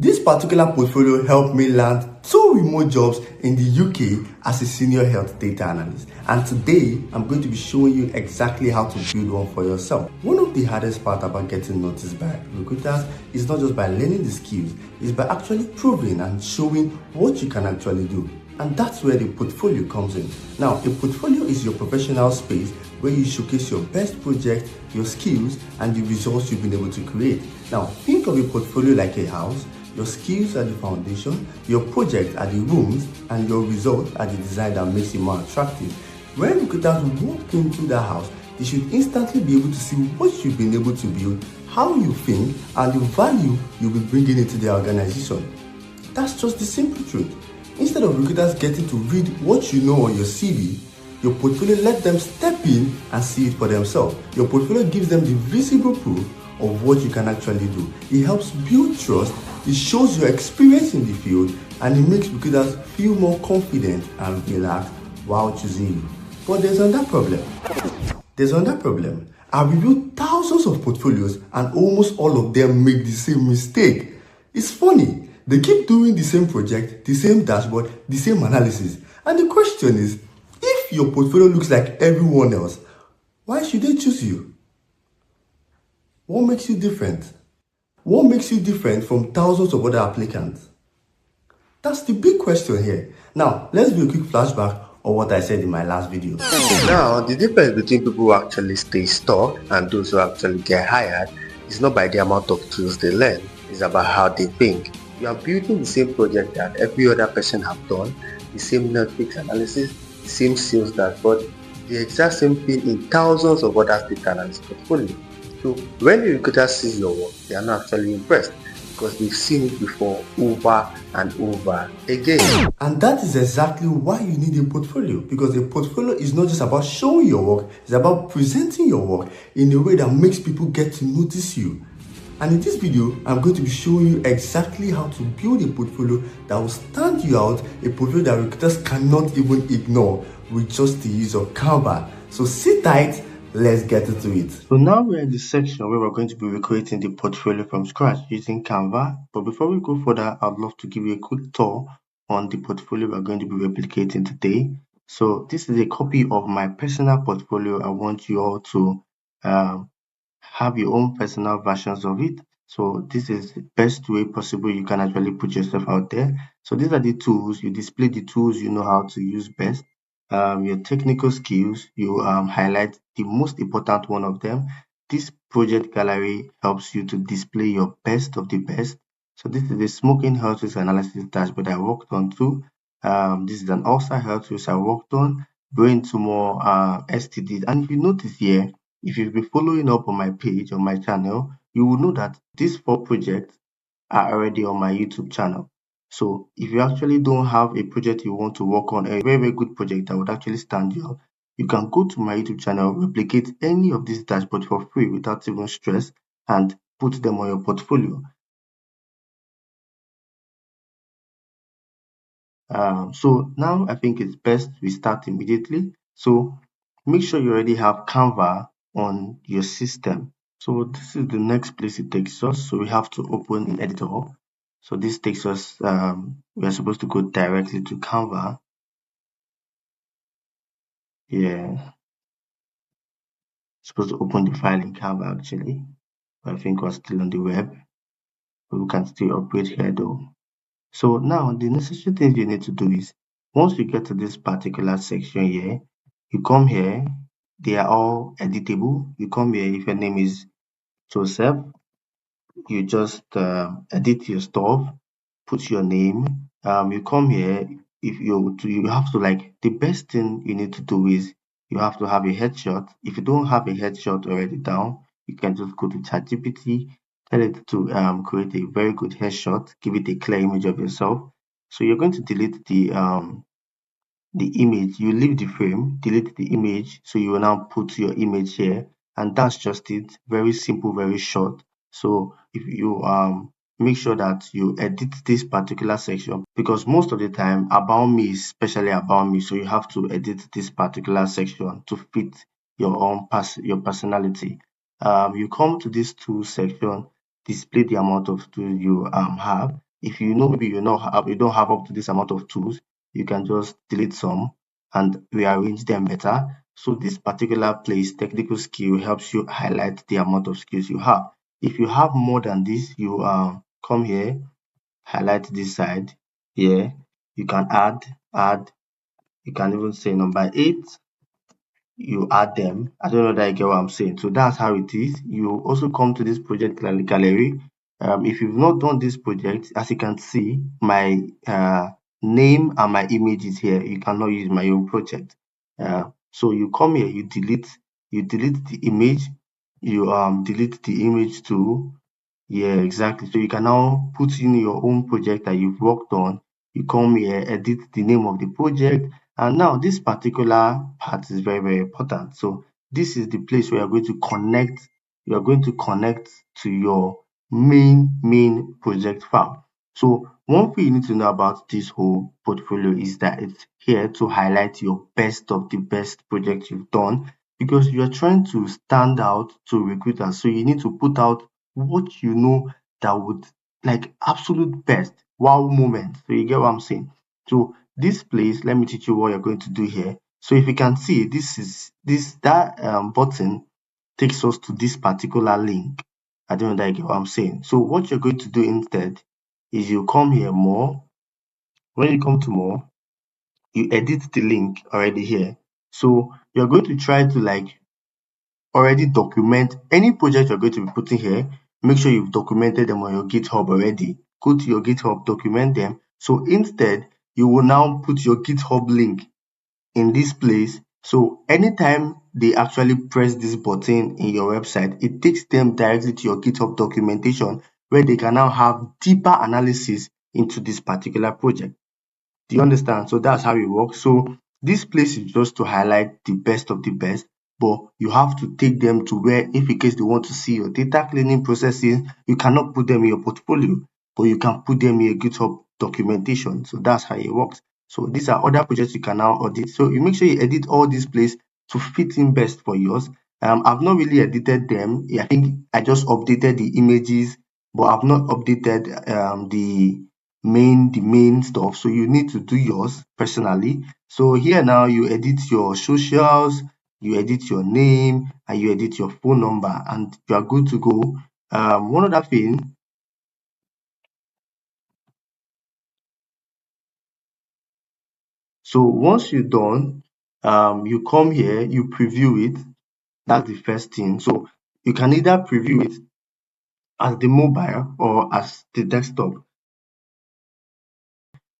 This particular portfolio helped me land 2 remote jobs in the UK as a senior health data analyst. And today, I'm going to be showing you exactly how to build one for yourself. One of the hardest parts about getting noticed by recruiters is not just by learning the skills, it's by actually proving and showing what you can actually do. And that's where the portfolio comes in. Now, a portfolio is your professional space where you showcase your best project, your skills, and the results you've been able to create. Now, think of a portfolio like a house. Your skills are the foundation, your projects are the rooms, and your results are the design that makes it more attractive. When recruiters walk into the house, they should instantly be able to see what you've been able to build, how you think, and the value you'll be bringing into their organization. That's just the simple truth. Instead of recruiters getting to read what you know on your CV, your portfolio let them step in and see it for themselves. Your portfolio gives them the visible proof of what you can actually do. It helps build trust, it shows your experience in the field, and it makes recruiters feel more confident and relaxed while choosing you. But there's another problem. I reviewed thousands of portfolios and almost all of them make the same mistake. It's funny. They keep doing the same project, the same dashboard, the same analysis. And the question is, if your portfolio looks like everyone else, why should they choose you? What makes you different? What makes you different from thousands of other applicants? That's the big question here. Now, let's do a quick flashback of what I said in my last video. Now, the difference between people who actually stay stuck and those who actually get hired is not by the amount of tools they learn, it's about how they think. You are building the same project that every other person have done, the same Netflix analysis, the same sales dashboard, the exact same thing in thousands of other data analyst portfolio. So when the recruiter sees your work, they are not actually impressed because they've seen it before over and over again. And that is exactly why you need a portfolio, because a portfolio is not just about showing your work, it's about presenting your work in a way that makes people get to notice you. And in this video, I'm going to be showing you exactly how to build a portfolio that will stand you out, a portfolio that recruiters cannot even ignore with just the use of Canva. So sit tight, let's get into it. So now we're in the section where we're going to be recreating the portfolio from scratch using Canva. But before we go further, I'd love to give you a quick tour on the portfolio we're going to be replicating today. So this is a copy of my personal portfolio. I want you all to have your own personal versions of it. So this is the best way possible you can actually put yourself out there. So these are the tools. You display the tools you know how to use best. Your technical skills, you highlight the most important one of them. This project gallery helps you to display your best of the best. So this is the smoking health risk analysis dashboard I worked on too. This is an ulcer health risk I worked on, brain tumor, STDs. And if you notice here, if you've been following up on my page, on my channel, you will know that these 4 projects are already on my YouTube channel. So if you actually don't have a project you want to work on, a very, very good project that would actually stand you out, you can go to my YouTube channel, replicate any of these dashboards for free without even stress, and put them on your portfolio. So now I think it's best we start immediately. So make sure you already have Canva on your system. So this is the next place it takes us. So we have to open an editor. So this takes us, we are supposed to go directly to Canva. Yeah. Supposed to open the file in Canva actually. But I think we're still on the web. But we can still operate here though. So now the necessary things you need to do is, once you get to this particular section here, you come here, they are all editable. You come here, if your name is Joseph, you just edit your stuff, put your name. You come here, if you have to, like, the best thing you need to do is you have to have a headshot. If you don't have a headshot already down, you can just go to ChatGPT, tell it to create a very good headshot, give it a clear image of yourself. So you're going to delete the image. You leave the frame, delete the image, so you will now put your image here, and that's just it. Very simple, very short. So if you make sure that you edit this particular section, because most of the time about me is especially about me, so you have to edit this particular section to fit your own your personality. You come to this tool section, display the amount of tools you have. If you know maybe you don't have up to this amount of tools, you can just delete some and rearrange them better. So this particular place, technical skill, helps you highlight the amount of skills you have. If you have more than this, you come here, highlight this side here. You can add. You can even say number 8. You add them. I don't know that you get what I'm saying. So that's how it is. You also come to this project gallery. If you've not done this project, as you can see, my name and my image is here. You cannot use my own project. So you come here, you delete the image, you delete the image too. Yeah, exactly. So you can now put in your own project that you've worked on. You come here, edit the name of the project. And now this particular part is very, very important. So this is the place where you're going to connect. You're going to connect to your main project file. So one thing you need to know about this whole portfolio is that it's here to highlight your best of the best project you've done, because you're trying to stand out to recruiters. So you need to put out what you know that would, like, absolute best wow moment. So you get what I'm saying? So this place, let me teach you what you're going to do here. So if you can see, that button takes us to this particular link. I don't know that you get what I'm saying. So what you're going to do instead is you come here more. When you come to more, you edit the link already here. So you're going to try to, like, already document any project you're going to be putting here. Make sure you've documented them on your GitHub already. Go to your GitHub, document them. So instead, you will now put your GitHub link in this place. So anytime they actually press this button in your website, it takes them directly to your GitHub documentation, where they can now have deeper analysis into this particular project. Do you understand? So that's how it works. So this place is just to highlight the best of the best, but you have to take them to where, if in case they want to see your data cleaning processes, you cannot put them in your portfolio, but you can put them in your GitHub documentation. So that's how it works. So these are other projects you can now audit. So you make sure you edit all these places to fit in best for yours. I've not really edited them. I think I just updated the images, but I've not updated the main stuff. So you need to do yours personally. So here now you edit your socials, you edit your name, and you edit your phone number, and you are good to go. One other thing, so once you're done, you come here, you preview it. That's the first thing. So you can either preview it as the mobile or as the desktop.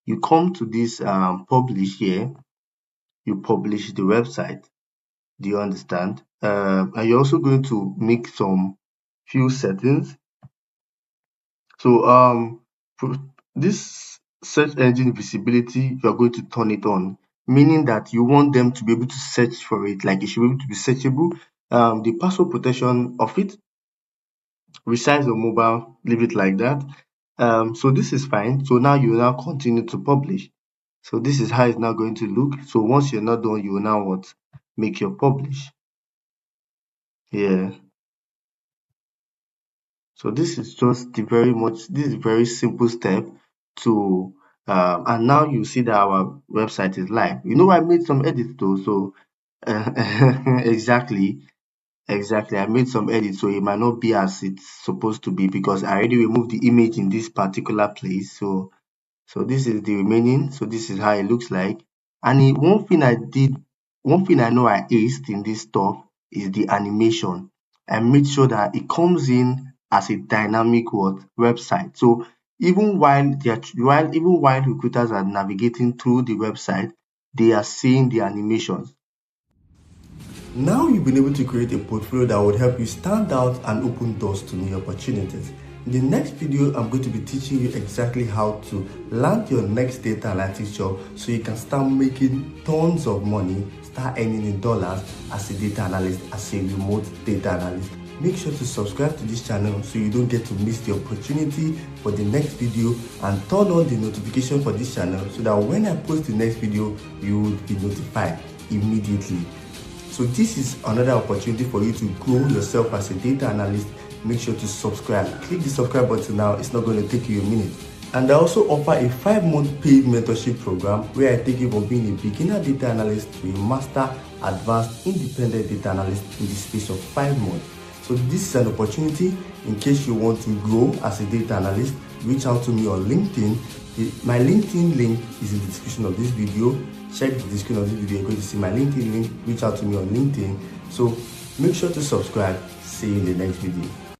You come to this publish here, you publish the website. Do you understand? And you're also going to make some few settings. So for this search engine visibility, you're going to turn it on, meaning that you want them to be able to search for it, like it should be able to be searchable. The password protection of it, resize your mobile, leave it like that. So this is fine. So now you will now continue to publish. So this is how it's now going to look. So once you're not done, you will now what? Make your publish. Yeah. So this is just this is very simple step to and now you see that our website is live. You know, I made some edits though. So exactly, I made some edits, so it might not be as it's supposed to be, because I already removed the image in this particular place. So this is the remaining. So this is how it looks like. And one thing I know I aced in this stuff is the animation. I made sure that it comes in as a dynamic website. So even while recruiters are navigating through the website, they are seeing the animations. Now you've been able to create a portfolio that would help you stand out and open doors to new opportunities. In the next video, I'm going to be teaching you exactly how to land your next data analytics job so you can start making tons of money, start earning in dollars as a data analyst, as a remote data analyst. Make sure to subscribe to this channel so you don't get to miss the opportunity for the next video, and turn on the notification for this channel so that when I post the next video, you will be notified immediately. So this is another opportunity for you to grow yourself as a data analyst. Make sure to subscribe. Click the subscribe button now. It's not going to take you a minute. And I also offer a 5-month paid mentorship program where I take you from being a beginner data analyst to a master advanced independent data analyst in the space of 5 months. So this is an opportunity in case you want to grow as a data analyst. Reach out to me on LinkedIn. My LinkedIn link is in the description of this video. Check the description of this video. You're going to see my LinkedIn link. Reach out to me on LinkedIn. So make sure to subscribe. See you in the next video.